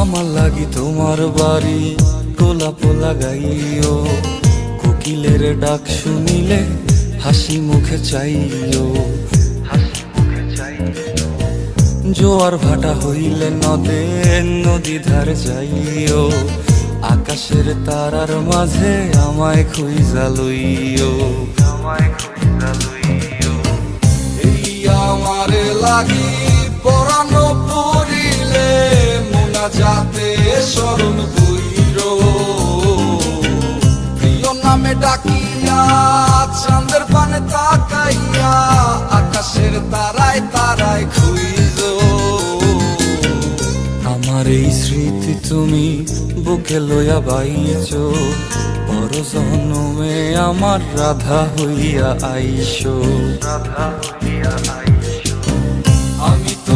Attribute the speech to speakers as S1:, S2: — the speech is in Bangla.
S1: আমার লাগি তোমার বাড়ি গোলাপ লাগাইও, কোকিলের ডাক শুনিলে হাসি মুখে চাইও, জোয়ার ভাটা হইলে নদে নদী ধারে যাইও, আকাশের তারার মাঝে আমায় খুঁজা লইও, এই আমারে লাগি পরানো পড়িলে মোনাজাতে স্মরণ বইরো, প্রিয় নামে ডাকিয়া চাঁদের পানে তাকাইয়া আকাশের তারায় তারায় খুঁজো। আমার এই স্মৃতি তুমি বুকে লইয়া বাইছো, পর জন্মে আমার রাধা হইয়া আইসো, রাধা হইয়া আইসো।